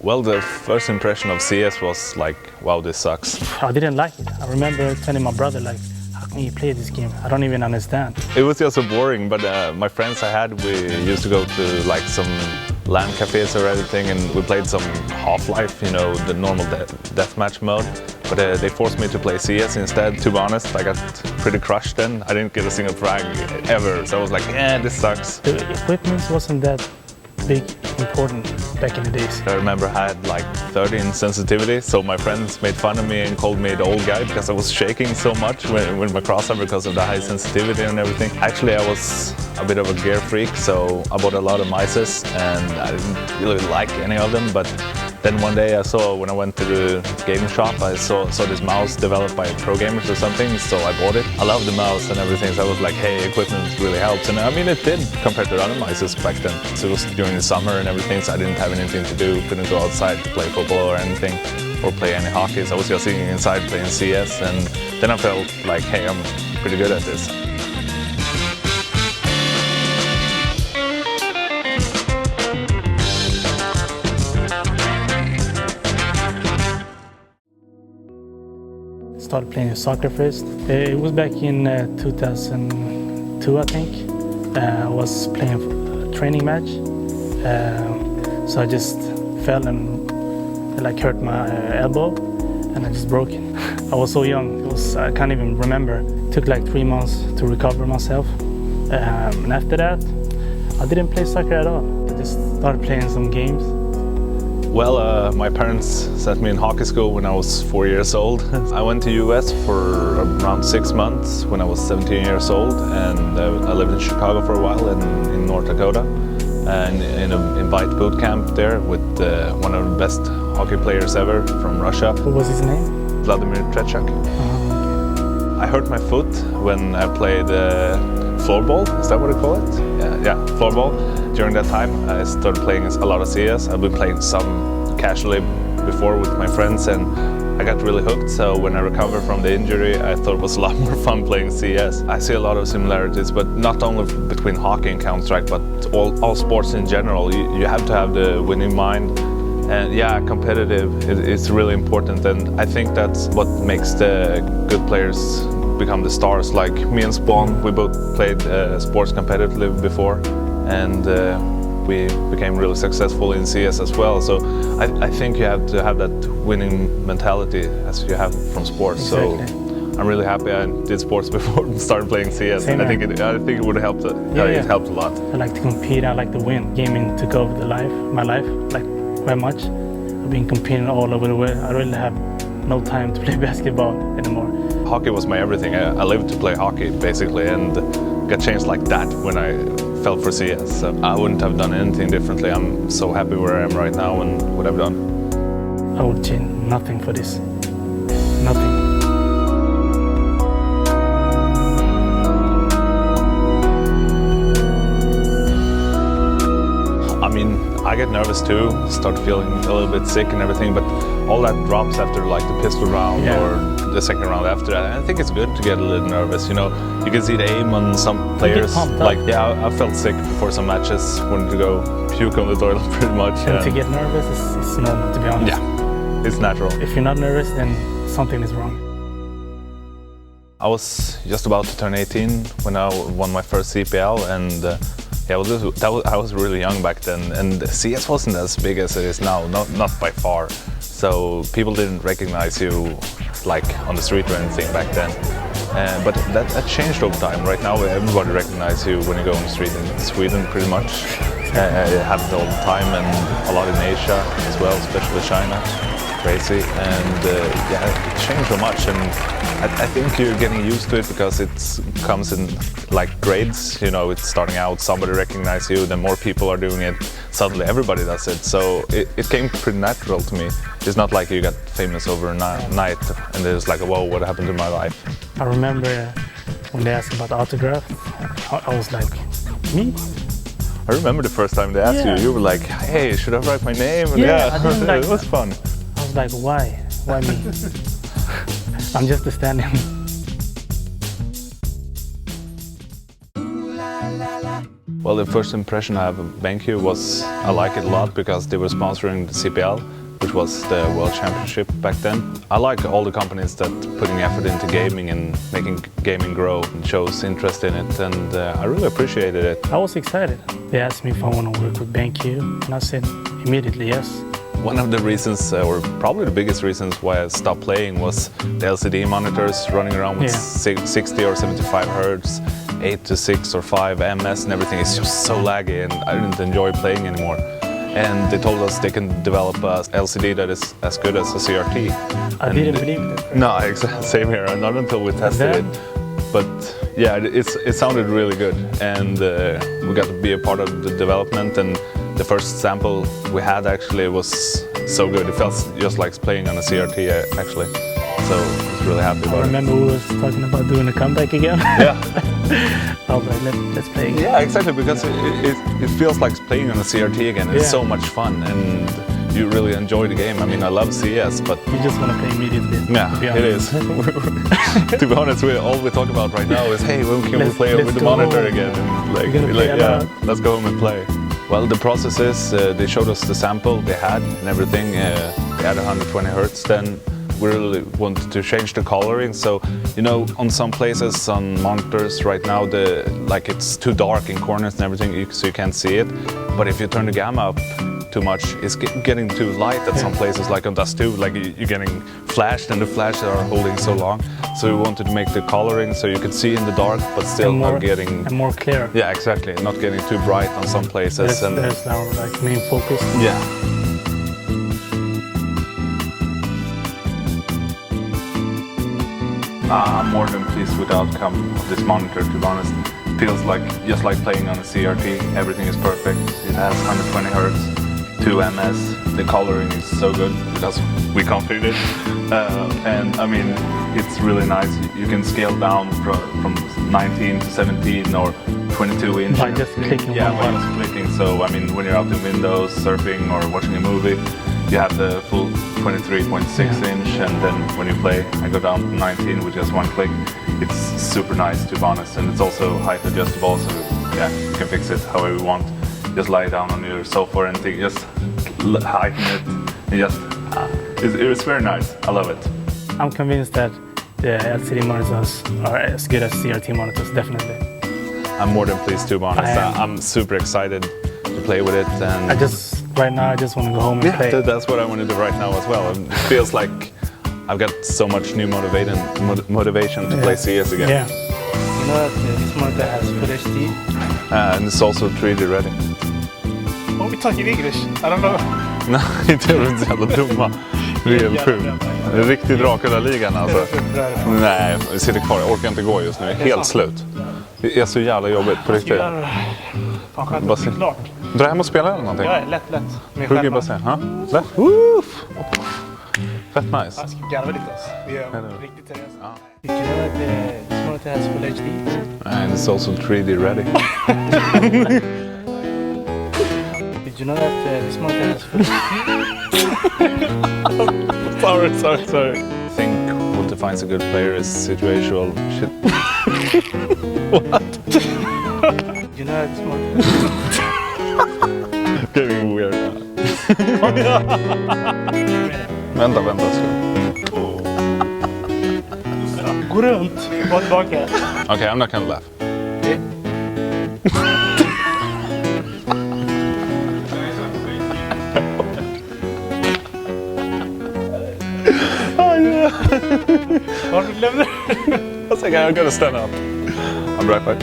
Well, the first impression of CS was like, wow, this sucks. I didn't like it. I remember telling my brother, like, how can you play this game? I don't even understand. It was just so boring, but my friends I had, we used to go to like some LAN cafes or everything, and we played some Half-Life, you know, the normal deathmatch mode. But they forced me to play CS instead. To be honest, I got pretty crushed then. I didn't get a single frag ever, so I was like, this sucks. The equipment wasn't that big, important back in the days. I remember I had like 30 in sensitivity, so my friends made fun of me and called me the old guy because I was shaking so much with my crossover because of the high sensitivity and everything. Actually, I was a bit of a gear freak, so I bought a lot of mices and I didn't really like any of them, but then one day I saw, when I went to the gaming shop, I saw this mouse developed by pro gamers or something, so I bought it. I love the mouse and everything, so I was like, hey, equipment really helps. And I mean, it did compared to other mices back then. So it was during the summer and everything, so I didn't have anything to do, couldn't go outside to play football or anything, or play any hockey, so I was just sitting inside playing CS, and then I felt like, hey, I'm pretty good at this. Started playing soccer first. It was back in 2002, I think. I was playing a training match, so I just fell and like hurt my elbow, and I just broke it. I was so young, I can't even remember. It took like 3 months to recover myself, and after that, I didn't play soccer at all. I just started playing some games. Well, my parents sent me in hockey school when I was 4 years old. I went to US for around 6 months when I was 17 years old, and I lived in Chicago for a while and in North Dakota, and in an invite boot camp there with one of the best hockey players ever from Russia. What was his name? Vladimir Trechak. Okay. I hurt my foot when I played floorball, is that what they call it? Yeah, floorball. During that time, I started playing a lot of CS. I've been playing some casually before with my friends, and I got really hooked. So when I recovered from the injury, I thought it was a lot more fun playing CS. I see a lot of similarities, but not only between hockey and Counter-Strike, but all sports in general. You have to have the winning mind. And yeah, competitive is really important, and I think that's what makes the good players become the stars. Like me and Spawn, we both played sports competitively before, and we became really successful in CS as well. So I think you have to have that winning mentality as you have from sports. Exactly. So I'm really happy I did sports before and started playing CS. Same and I think it would have helped. It helped a lot. I like to compete. I like to win. Gaming took over my life, like quite much. I've been competing all over the world. I really have no time to play basketball anymore. Hockey was my everything. I lived to play hockey basically, and got changed like that when I fell for CS. So I wouldn't have done anything differently. I'm so happy where I am right now and what I've done. I would change nothing for this. Nothing. I mean, I get nervous too, start feeling a little bit sick and everything, but all that drops after like the pistol round or the second round after that. I think it's good to get a little nervous, you know. You can see the aim on some players. Like, yeah, I felt sick before some matches, wanted to go puke on the toilet pretty much. And to get nervous is normal, to be honest. Yeah, it's natural. If you're not nervous, then something is wrong. I was just about to turn 18 when I won my first CPL, and I was really young back then, and CS wasn't as big as it is now, not by far. So people didn't recognize you like on the street or anything back then. But that changed over time. Right now everybody recognizes you when you go on the street in Sweden pretty much. It happens all the time, and a lot in Asia as well, especially China. Crazy, and yeah, it changed so much, and I think you're getting used to it because it comes in like grades. You know, it's starting out, somebody recognizes you, then more people are doing it, suddenly everybody does it. So it came pretty natural to me. It's not like you got famous overnight and it's like, whoa, what happened to my life? I remember when they asked about the autograph, I was like, me? I remember the first time they asked you were like, hey, should I write my name? And I didn't like, it was fun. I was like, why? Why me? I'm just a stand-in. Well, the first impression I have of BenQ was I like it a lot because they were sponsoring the CPL, which was the World Championship back then. I like all the companies that putting effort into gaming and making gaming grow and shows interest in it, and I really appreciated it. I was excited. They asked me if I want to work with BenQ, and I said immediately yes. One of the reasons, or probably the biggest reasons why I stopped playing was the LCD monitors running around with 60 or 75 hertz, 8 to 6 or 5 ms and everything. It's just so laggy and I didn't enjoy playing anymore. And they told us they can develop a LCD that is as good as a CRT. I didn't believe it. No, same here, not until we tested it. But yeah, it sounded really good, and we got to be a part of the development, and the first sample we had actually was so good. It felt just like playing on a CRT actually, so I was really happy about it. I remember we was talking about doing a comeback again. Yeah. I was like, let's play again. Yeah, exactly, because it feels like playing on a CRT again. It's so much fun, and you really enjoy the game. I mean, I love CS, but you just want to play immediately. Yeah, it is. To be honest, all we talk about right now is, hey, when can we play with the monitor again? And let's go home and play. Well, the process is they showed us the sample they had and everything. They had 120 hertz. Then we really wanted to change the coloring. So, you know, on some places on monitors right now, it's too dark in corners and everything, so you can't see it. But if you turn the gamma up too much, it's getting too light at some places, like on Dust 2, like you're getting flashed and the flashes are holding so long. So we wanted to make the coloring so you could see in the dark, but still not getting... And more clear. Yeah, exactly. Not getting too bright on some places. There's our main focus. Yeah. I'm more than pleased with the outcome of this monitor, to be honest. Feels like just like playing on a CRT. Everything is perfect. It has 120 hertz, 2 ms. The coloring is so good because we configured it. And I mean, it's really nice. You can scale down from 19 to 17 or 22 inch. By just clicking. Yeah, by just clicking. So I mean, when you're out in Windows, surfing or watching a movie, you have the full 23.6 inch, and then when you play, I go down to 19 with just one click. It's super nice, to be honest, and it's also height adjustable, so yeah, you can fix it however you want. Just lie down on your sofa and just heighten it, and just, it's very nice. I love it. I'm convinced that the LCD monitors are as good as CRT monitors, definitely. I'm more than pleased, to be honest. I'm super excited to play with it, and right now I just want to go home and play. That's what I want to do right now as well. It feels like I've got so much new motivation to play CS again. Yeah. You know that this monitor has Full HD? And it's also 3D ready. Oh, we talking English? I don't know. Nej, inte är så jävla dumma. Rent sjukt. En riktig Dracula-ligan alltså. Nej, jag sitter kvar. Jag orkar inte gå just nu. Jag är helt slut. Det är så jävla jobbigt på riktigt. Fan, skönt att det är klart. Dra hem och spela eller någonting? Ja, lätt. Hugger bara sen. Lätt? Fett nice. Jag ska garva lite alltså. Vi är riktigt seriösa. Did you know that this monitor has Full HD? And it's also 3D ready. Did you know that this monitor has Full HD? Sorry. I think what defines a good player is situational shit. What? Did you know that this monitor... Getting weird now. Vänta. Gå runt, gå tillbaka. Okay, I'm not gonna laugh. Har du lämnat? I was like, I'm gonna stand up. I'm right back.